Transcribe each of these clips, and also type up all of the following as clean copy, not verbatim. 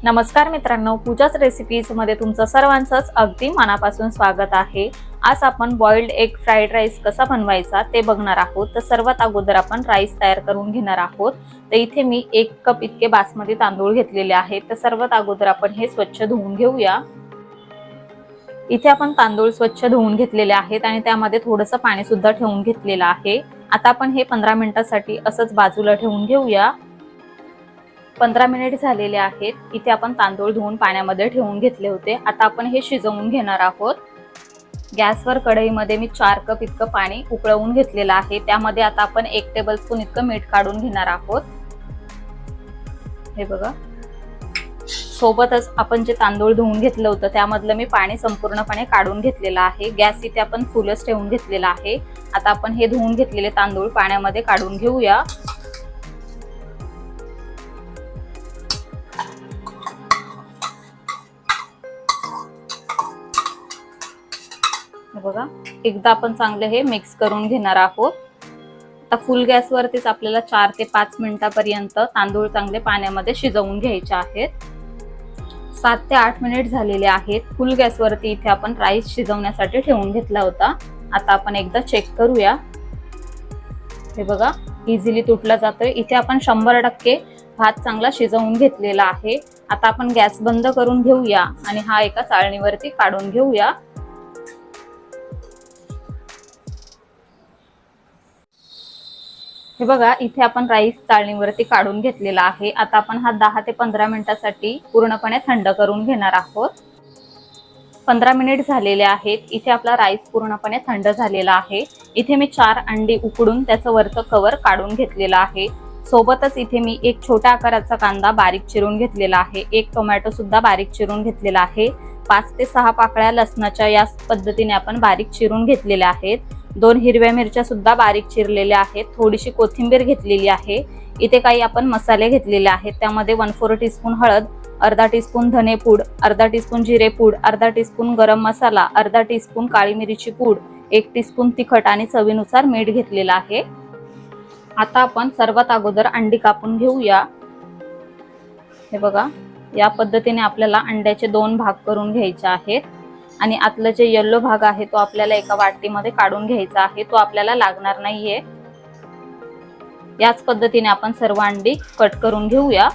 नमस्कार मित्रांनो, पूजाच रेसिपीज मध्ये तुमचं सर्वांचंच अगदी मनापासून स्वागत आहे। आज आपण बॉइल्ड एग फ्राइड राईस कसा बनवायचा ते बघणार आहोत। तर सर्वात अगोदर आपण राईस तयार करून घेणार आहोत। तर इथे मी 1 कप इतके बासमती तांदूळ घेतलेले आहेत। तर सर्वात अगोदर आपण हे स्वच्छ धुवून घेऊया। इथे आपण तांदूळ स्वच्छ धुवून घेतलेले आहेत आणि त्यामध्ये थोडंसं पाणी सुद्धा ठेवून घेतलेलं आहे। आता आपण हे 15 मिनिटांसाठी असंच बाजूला ठेवून घेऊया। 15 मिनिट झालेले आहेत। इथे आपण तांदूळ धुवून पाण्यामध्ये ठेवून घेतले होते। आता आपण हे शिजवून घेणार आहोत। गॅसवर कढईमध्ये मी 4 कप इतकं पाणी उकळवून घेतलेलं आहे। त्यामध्ये आता आपण 1 टेबलस्पून इतकं मीठ काढून घेणार आहोत। हे बघा, सोबतच आपण जे तांदूळ धुवून घेतलं होतं त्यामधलं मी पाणी संपूर्णपणे काढून घेतलेलं आहे। गॅस इथे आपण फुलच ठेवून घेतलेला आहे। आता आपण हे धुवून घेतलेले तांदूळ पाण्यामध्ये काढून घेऊया। बघा, एकदा आपण चांगले हे मिक्स करून घेणार आहोत। आता फुल गॅसवरतीच आपल्याला 4 ते 5 मिनिटांपर्यंत तांदूळ चांगले पाण्यामध्ये शिजवून घ्यायचे आहेत। 7 ते 8 मिनिट झालेले आहेत। फुल गॅसवरती इथे आपण राईस शिजवण्यासाठी ठेवून घेतला होता। आता आपण एकदा चेक करूया। हे बघा, इझिली तुटला जातोय। इथे आपण 100% भात चांगला शिजवून घेतलेला आहे। आता आपण गॅस बंद करून घेऊया आणि हा एका चाळणीवरती काढून घेऊया। हे बघा, इथे आपण राईस चाळणीवरती काढून घेतलेला आहे। आता आपण हा 10 ते 15 मिनिटांसाठी पूर्णपणे थंड करून घेणार आहोत। 15 मिनिट झालेले आहेत। इथे आपला राईस पूर्णपणे थंड झालेला आहे। इथे मी 4 अंडी उकडून त्याचं वरचं कव्हर काढून घेतलेलं आहे। सोबतच इथे मी एक छोट्या आकाराचा कांदा बारीक चिरून घेतलेला आहे। एक टोमॅटो सुद्धा बारीक चिरून घेतलेला आहे। 5 ते 6 पाकळ्या लसणाच्या या पद्धतीने आपण बारीक चिरून घेतलेल्या आहेत। 2 हिरव्या मिरच्या सुद्धा बारीक चिरलेल्या आहेत। थोडीशी कोथिंबीर घेतलेली आहे। इथे काही आपण मसाले घेतलेले आहेत। त्यामध्ये 1/4 टीस्पून हळद, अर्धा टीस्पून धनेपूड, अर्धा टीस्पून जिरेपूड, अर्धा टीस्पून गरम मसाला, अर्धा टीस्पून काळी मिरीची पूड, 1 टीस्पून तिखट आणि चवीनुसार मीठ घेतलेलं आहे। आता आपण सर्वात अगोदर अंडी कापून घेऊया। हे बघा, या पद्धतीने आपल्याला अंड्याचे 2 भाग करून घ्यायचे आहेत आणि आतलं जे येलो भाग आहे तो आपल्याला एका वाटीमध्ये काढून घ्यायचा आहे। तो आपल्याला लागणार नाहीये। याच पद्धतीने आपण सर्व अंडी कट करून घेऊया।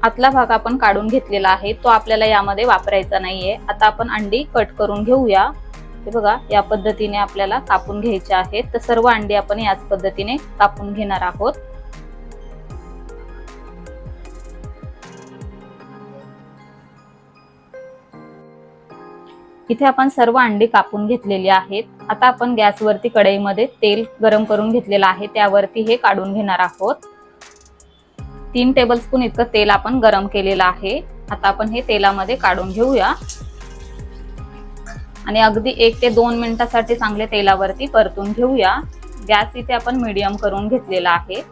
आतला भाग आपण काढून घेतलेला आहे, तो आपल्याला यामध्ये वापरायचा नाहीये। आता आपण अंडी कट करून घेऊया। हे बघा, या पद्धतीने आपल्याला कापून घ्यायचे आहेत। तर सर्व अंडी आपण याच पद्धतीने कापून घेणार आहोत। इथे आपण सर्व अंडी कापून घेतलेली आहेत। आता आपण गॅसवरती कढईमध्ये तेल गरम करून घेतलेलं आहे, त्यावरती हे काढून घेणार आहोत। 3 टेबलस्पून इतकं तेल आपण गरम केलेलं आहे। आता आपण हे तेलामध्ये काढून घेऊया आणि अगदी 1 ते 2 मिनिटांसाठी चांगले तेलावरती परतून घेऊया। गॅस इथे आपण मीडियम करून घेतलेला आहे।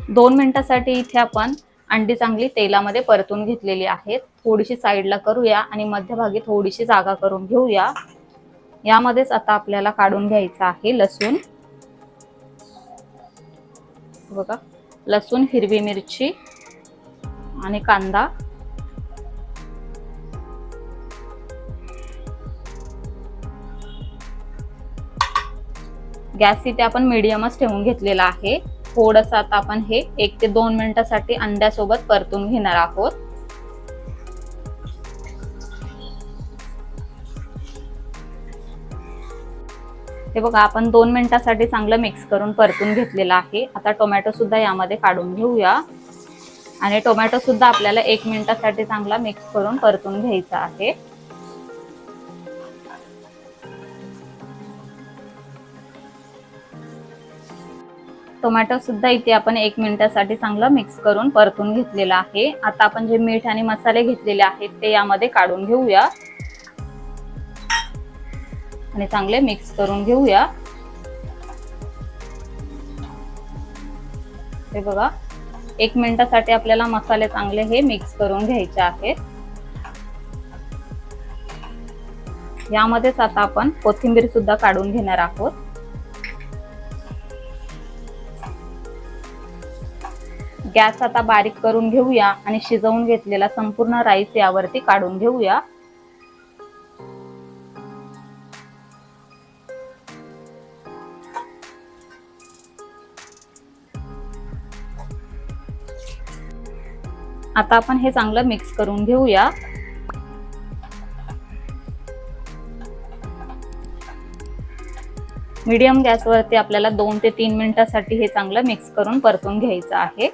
दोन मिनिटांसाठी इथे आपण अंडी चांगली तेलामध्ये परतून घेतलेली आहेत। थोडीशी साईडला करूया आणि मध्यभागी थोडीशी जागा करून घेऊया। यामध्येच आता आपल्याला काढून घ्यायचा आहे लसूण। बघा, लसूण, हिरवी मिरची आणि कांदा। गॅस इथे आपण मीडियमच ठेवून घेतलेला आहे। थोडंसं आता आपण हे 1 ते 2 मिनिटांसाठी अंड्यासोबत परतून घेणार आहोत। हे बघा, आपण 2 मिनिटांसाठी चांगलं मिक्स करून परतून घेतलेलं आहे। आता टोमॅटो सुद्धा यामध्ये काढून घेऊया आणि टोमॅटो सुद्धा आपल्याला 1 मिनिटासाठी चांगला मिक्स करून परतून घ्यायचा आहे। टोमॅटो सुद्धा इथे आपण 1 मिनिटासाठी चांगलं मिक्स करून परतून घेतलेलं आहे। आता आपण जे मीठ आणि मसाले घेतलेले आहेत ते यामध्ये काढून घेऊया आणि चांगले मिक्स करून घेऊया। हे बघा, 1 मिनिटासाठी आपल्याला मसाले चांगले हे मिक्स करून घ्यायचे आहेत. यामध्येच आता आपण कोथिंबीर सुद्धा काढून घेणार आहोत. गॅस आता बारीक करून घेऊया आणि शिजवून घेतलेला संपूर्ण राईस यावरती काढून घेऊया. आता आपण हे चांगलं मिक्स करून घेऊया. मीडियम गॅसवरती आपल्याला 2 ते 3 मिनिटांसाठी हे चांगलं मिक्स करून परतून घ्यायचं आहे.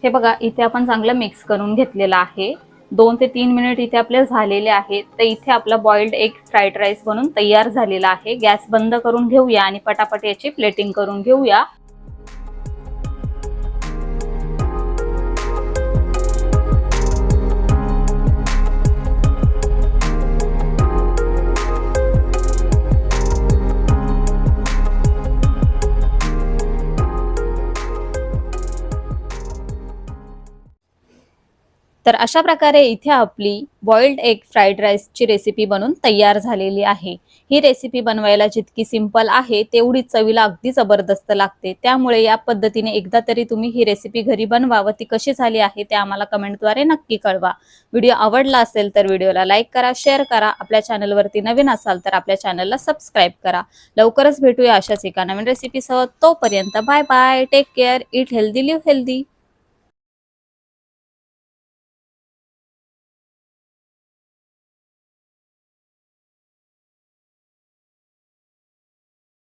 हे बघा, इथे आपण चांगलं मिक्स करून घेतलेलं आहे. 2 ते 3 मिनिट इथे आपले झालेले आहेत. तर इथे आपला बॉइल्ड एग फ्राईड राईस बनून तयार झालेला आहे. गॅस बंद करून घेऊया आणि पटापट याची प्लेटिंग करून घेऊया. तर अशा प्रकारे इथे आपली बॉइल्ड एग फ्राईड राईसची रेसिपी बनून तयार झालेली आहे. ही रेसिपी बनवायला जितकी सिंपल आहे तेवढी चवीला अगदी जबरदस्त लागते. त्यामुळे या पद्धतीने एकदा तरी तुम्ही ही रेसिपी घरी बनवा व ती कशी झाली आहे ते आम्हाला कमेंटद्वारे नक्की कळवा. व्हिडिओ आवडला असेल तर व्हिडिओला लाईक करा, शेअर करा. आपल्या चॅनलवरती नवीन असाल तर आपल्या चॅनलला सबस्क्राईब करा. लवकरच भेटूया अशाच एका नवीन रेसिपीसह. तोपर्यंत bye bye, take care, eat healthy, live healthy.